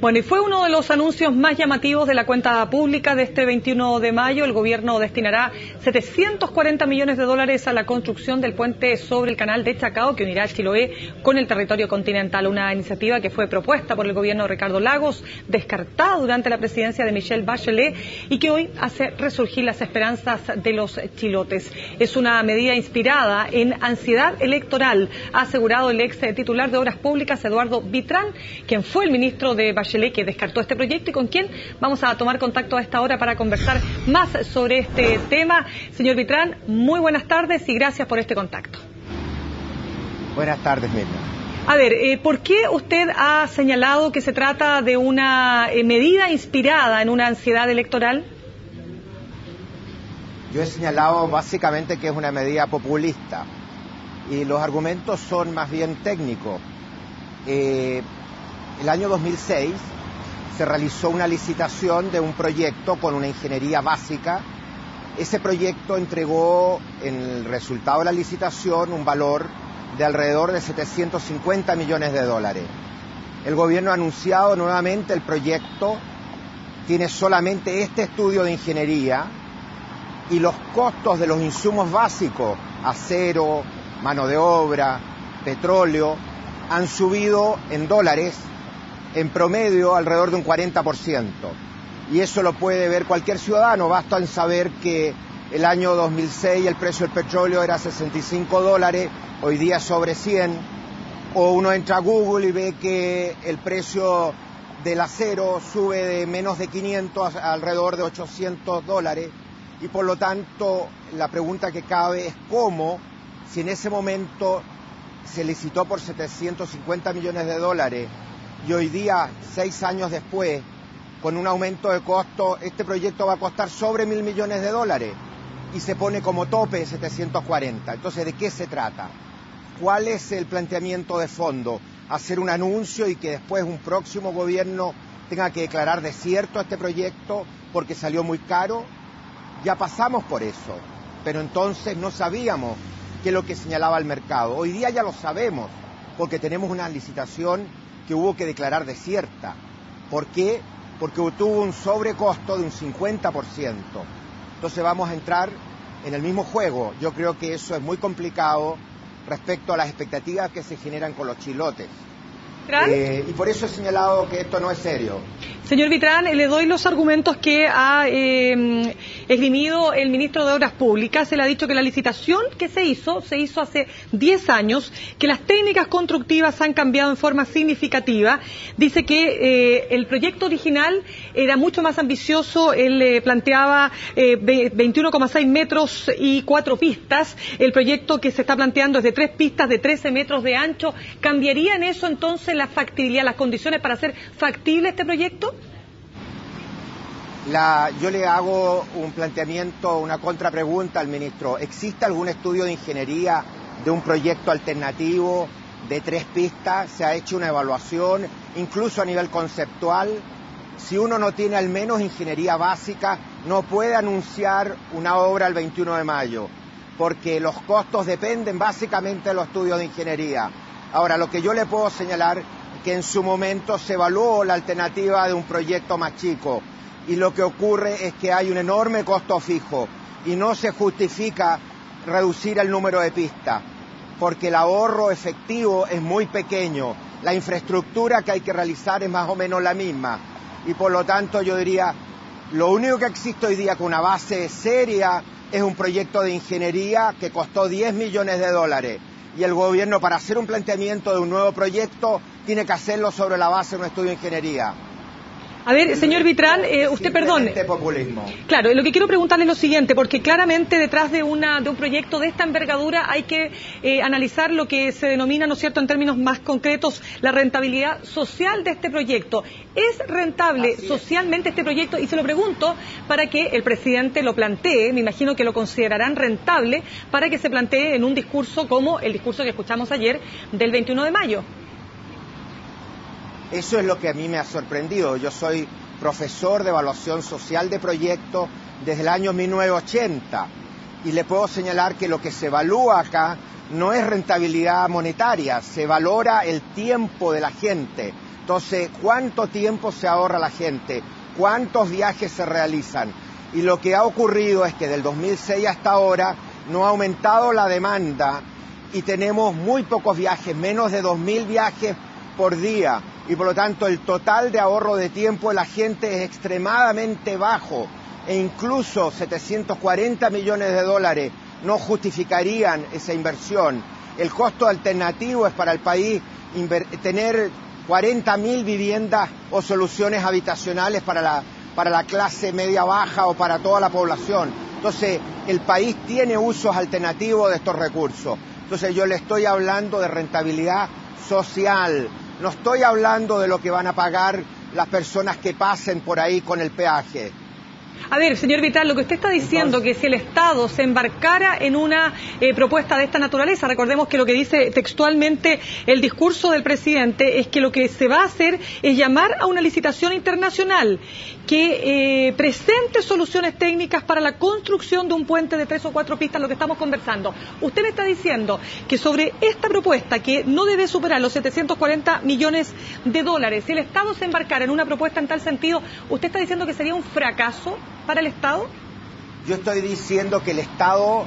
Bueno, y fue uno de los anuncios más llamativos de la cuenta pública de este 21 de mayo. El gobierno destinará 740 millones de dólares a la construcción del puente sobre el canal de Chacao que unirá Chiloé con el territorio continental. Una iniciativa que fue propuesta por el gobierno de Ricardo Lagos, descartada durante la presidencia de Michelle Bachelet y que hoy hace resurgir las esperanzas de los chilotes. Es una medida inspirada en ansiedad electoral, ha asegurado el ex titular de Obras Públicas, Eduardo Vitrán, quien fue el ministro de Bachelet que descartó este proyecto y con quien vamos a tomar contacto a esta hora para conversar más sobre este tema. Señor Vitrán, muy buenas tardes y gracias por este contacto. Buenas tardes, Mirna. A ver, ¿por qué usted ha señalado que se trata de una medida inspirada en una ansiedad electoral? Yo he señalado básicamente que es una medida populista y los argumentos son más bien técnicos. El año 2006 se realizó una licitación de un proyecto con una ingeniería básica. Ese proyecto entregó en el resultado de la licitación un valor de alrededor de 750 millones de dólares. El gobierno ha anunciado nuevamente el proyecto, tiene solamente este estudio de ingeniería y los costos de los insumos básicos, acero, mano de obra, petróleo, han subido en dólares en promedio alrededor de un 40%. Y eso lo puede ver cualquier ciudadano, basta en saber que el año 2006 el precio del petróleo era 65 dólares, hoy día sobre 100, o uno entra a Google y ve que el precio del acero sube de menos de 500 a alrededor de 800 dólares, y por lo tanto la pregunta que cabe es cómo, si en ese momento se licitó por 750 millones de dólares, y hoy día, 6 años después, con un aumento de costo, este proyecto va a costar sobre 1.000 millones de dólares y se pone como tope 740. Entonces, ¿de qué se trata? ¿Cuál es el planteamiento de fondo? ¿Hacer un anuncio y que después un próximo gobierno tenga que declarar desierto a este proyecto porque salió muy caro? Ya pasamos por eso, pero entonces no sabíamos qué es lo que señalaba el mercado. Hoy día ya lo sabemos porque tenemos una licitación que hubo que declarar desierta. ¿Por qué? Porque tuvo un sobrecosto de un 50%. Entonces vamos a entrar en el mismo juego. Yo creo que eso es muy complicado respecto a las expectativas que se generan con los chilotes. Y por eso he señalado que esto no es serio. Señor Vitrán, le doy los argumentos que ha esgrimido el ministro de Obras Públicas. Él ha dicho que la licitación que se hizo hace 10 años, que las técnicas constructivas han cambiado en forma significativa. Dice que el proyecto original era mucho más ambicioso. Él planteaba 21,6 metros y 4 pistas. El proyecto que se está planteando es de 3 pistas de 13 metros de ancho. ¿Cambiaría en eso entonces la factibilidad, las condiciones para hacer factible este proyecto? Yo le hago un planteamiento, una contrapregunta al ministro. ¿Existe algún estudio de ingeniería de un proyecto alternativo de 3 pistas? ¿Se ha hecho una evaluación, incluso a nivel conceptual? Si uno no tiene al menos ingeniería básica, no puede anunciar una obra el 21 de mayo, porque los costos dependen básicamente de los estudios de ingeniería. Ahora, lo que yo le puedo señalar es que en su momento se evaluó la alternativa de un proyecto más chico y lo que ocurre es que hay un enorme costo fijo y no se justifica reducir el número de pistas porque el ahorro efectivo es muy pequeño, la infraestructura que hay que realizar es más o menos la misma y por lo tanto yo diría, lo único que existe hoy día con una base seria es un proyecto de ingeniería que costó 10 millones de dólares. Y el gobierno, para hacer un planteamiento de un nuevo proyecto, tiene que hacerlo sobre la base de un estudio de ingeniería. A ver, señor Vitrán, usted perdone. Populismo. Claro, lo que quiero preguntarle es lo siguiente, porque claramente detrás de un proyecto de esta envergadura hay que analizar lo que se denomina, ¿no es cierto?, en términos más concretos, la rentabilidad social de este proyecto. ¿Es rentable socialmente este proyecto? Y se lo pregunto para que el presidente lo plantee, me imagino que lo considerarán rentable, para que se plantee en un discurso como el discurso que escuchamos ayer del 21 de mayo. Eso es lo que a mí me ha sorprendido. Yo soy profesor de evaluación social de proyectos desde el año 1980 y le puedo señalar que lo que se evalúa acá no es rentabilidad monetaria, se valora el tiempo de la gente. Entonces, ¿cuánto tiempo se ahorra la gente? ¿Cuántos viajes se realizan? Y lo que ha ocurrido es que del 2006 hasta ahora no ha aumentado la demanda y tenemos muy pocos viajes, menos de 2.000 viajes por día. Y por lo tanto el total de ahorro de tiempo de la gente es extremadamente bajo. E incluso 740 millones de dólares no justificarían esa inversión. El costo alternativo es para el país tener 40.000 viviendas o soluciones habitacionales para la clase media baja o para toda la población. Entonces, el país tiene usos alternativos de estos recursos. Entonces, yo le estoy hablando de rentabilidad social. No estoy hablando de lo que van a pagar las personas que pasen por ahí con el peaje. A ver, señor Vitrán, lo que usted está diciendo, que si el Estado se embarcara en una propuesta de esta naturaleza, recordemos que lo que dice textualmente el discurso del presidente es que lo que se va a hacer es llamar a una licitación internacional que presente soluciones técnicas para la construcción de un puente de 3 o 4 pistas, lo que estamos conversando. Usted me está diciendo que sobre esta propuesta, que no debe superar los 740 millones de dólares, si el Estado se embarcara en una propuesta en tal sentido, ¿usted está diciendo que sería un fracaso para el Estado? Yo estoy diciendo que el Estado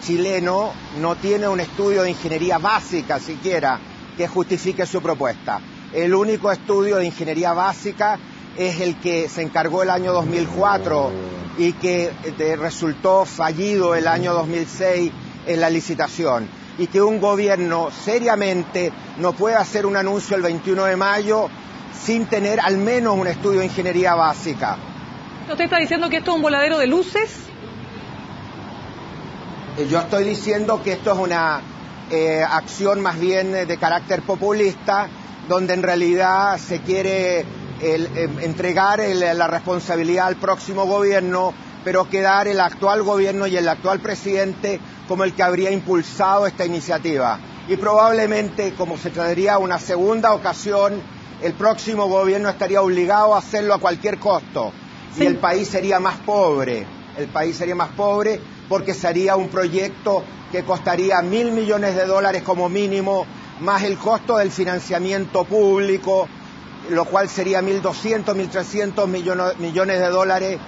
chileno no tiene un estudio de ingeniería básica siquiera que justifique su propuesta. El único estudio de ingeniería básica es el que se encargó el año 2004 y que resultó fallido el año 2006 en la licitación. Y que un gobierno seriamente no puede hacer un anuncio el 21 de mayo sin tener al menos un estudio de ingeniería básica. ¿Usted está diciendo que esto es un voladero de luces? Yo estoy diciendo que esto es una acción más bien de carácter populista, donde en realidad se quiere entregar la responsabilidad al próximo gobierno, pero quedar el actual gobierno y el actual presidente como el que habría impulsado esta iniciativa. Y probablemente, como se traería una segunda ocasión, el próximo gobierno estaría obligado a hacerlo a cualquier costo. Sí. Y el país sería más pobre. El país sería más pobre porque sería un proyecto que costaría $1.000 millones de dólares como mínimo, más el costo del financiamiento público, lo cual sería 1.200, 1.300 millones de dólares,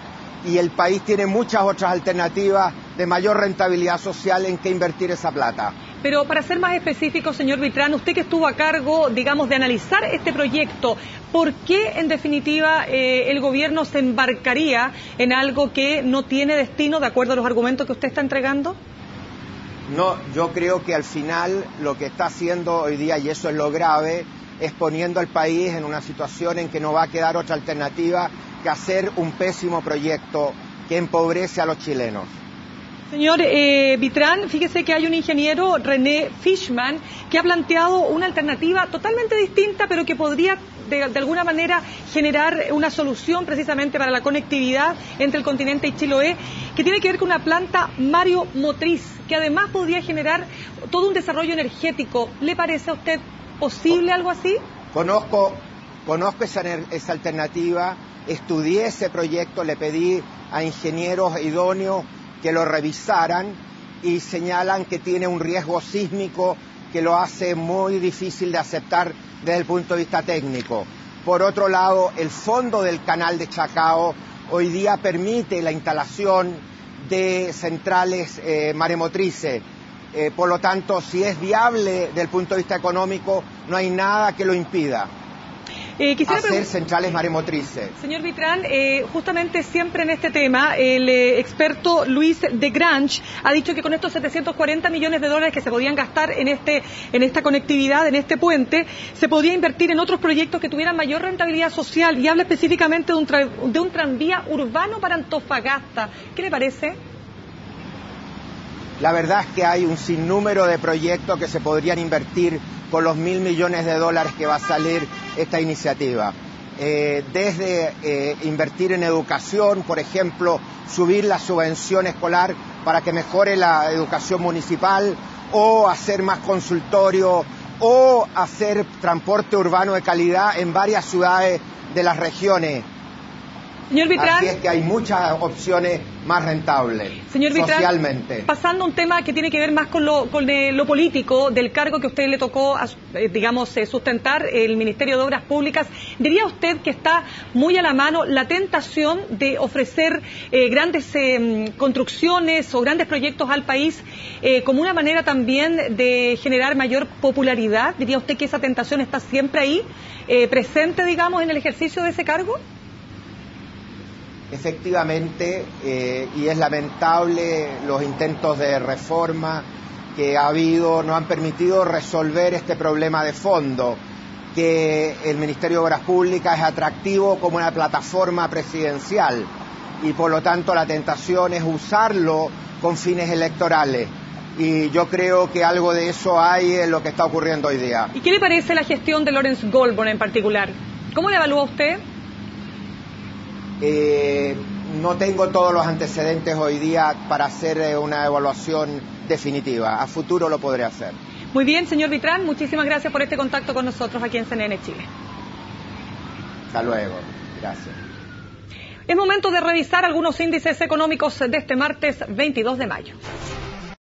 y el país tiene muchas otras alternativas de mayor rentabilidad social en que invertir esa plata. Pero para ser más específico, señor Vitrán, usted que estuvo a cargo, digamos, de analizar este proyecto, ¿por qué, en definitiva, el gobierno se embarcaría en algo que no tiene destino, de acuerdo a los argumentos que usted está entregando? No, yo creo que al final lo que está haciendo hoy día, y eso es lo grave, es poniendo al país en una situación en que no va a quedar otra alternativa que hacer un pésimo proyecto que empobrece a los chilenos. Señor Vitrán, fíjese que hay un ingeniero, René Fishman, que ha planteado una alternativa totalmente distinta, pero que podría de alguna manera generar una solución precisamente para la conectividad entre el continente y Chiloé, que tiene que ver con una planta mareomotriz, que además podría generar todo un desarrollo energético. ¿Le parece a usted posible algo así? Conozco esa alternativa, estudié ese proyecto, le pedí a ingenieros idóneos que lo revisaran y señalan que tiene un riesgo sísmico que lo hace muy difícil de aceptar desde el punto de vista técnico. Por otro lado, el fondo del canal de Chacao hoy día permite la instalación de centrales maremotrices. Por lo tanto, si es viable desde el punto de vista económico, no hay nada que lo impida. Hacer centrales maremotrices. Señor Vitrán, justamente siempre en este tema, el experto Luis de Grange ha dicho que con estos 740 millones de dólares que se podían gastar en esta conectividad, en este puente, se podría invertir en otros proyectos que tuvieran mayor rentabilidad social, y habla específicamente de un tranvía urbano para Antofagasta. ¿Qué le parece? La verdad es que hay un sinnúmero de proyectos que se podrían invertir con los $1.000 millones de dólares que va a salir esta iniciativa. Desde invertir en educación, por ejemplo, subir la subvención escolar para que mejore la educación municipal, o hacer más consultorios, o hacer transporte urbano de calidad en varias ciudades de las regiones. Señor Vitrán, así es que hay muchas opciones más rentables señor Vitrán, socialmente. Pasando a un tema que tiene que ver más con lo político, del cargo que a usted le tocó, sustentar el Ministerio de Obras Públicas, ¿diría usted que está muy a la mano la tentación de ofrecer grandes construcciones o grandes proyectos al país como una manera también de generar mayor popularidad? ¿Diría usted que esa tentación está siempre ahí, presente, digamos, en el ejercicio de ese cargo? Efectivamente, y es lamentable los intentos de reforma que ha habido, no han permitido resolver este problema de fondo, que el Ministerio de Obras Públicas es atractivo como una plataforma presidencial y por lo tanto la tentación es usarlo con fines electorales. Y yo creo que algo de eso hay en lo que está ocurriendo hoy día. ¿Y qué le parece la gestión de Lawrence Goldborn en particular? ¿Cómo la evalúa usted? No tengo todos los antecedentes hoy día para hacer una evaluación definitiva. A futuro lo podré hacer. Muy bien, señor Vitrán, muchísimas gracias por este contacto con nosotros aquí en CNN Chile. Hasta luego. Gracias. Es momento de revisar algunos índices económicos de este martes 22 de mayo.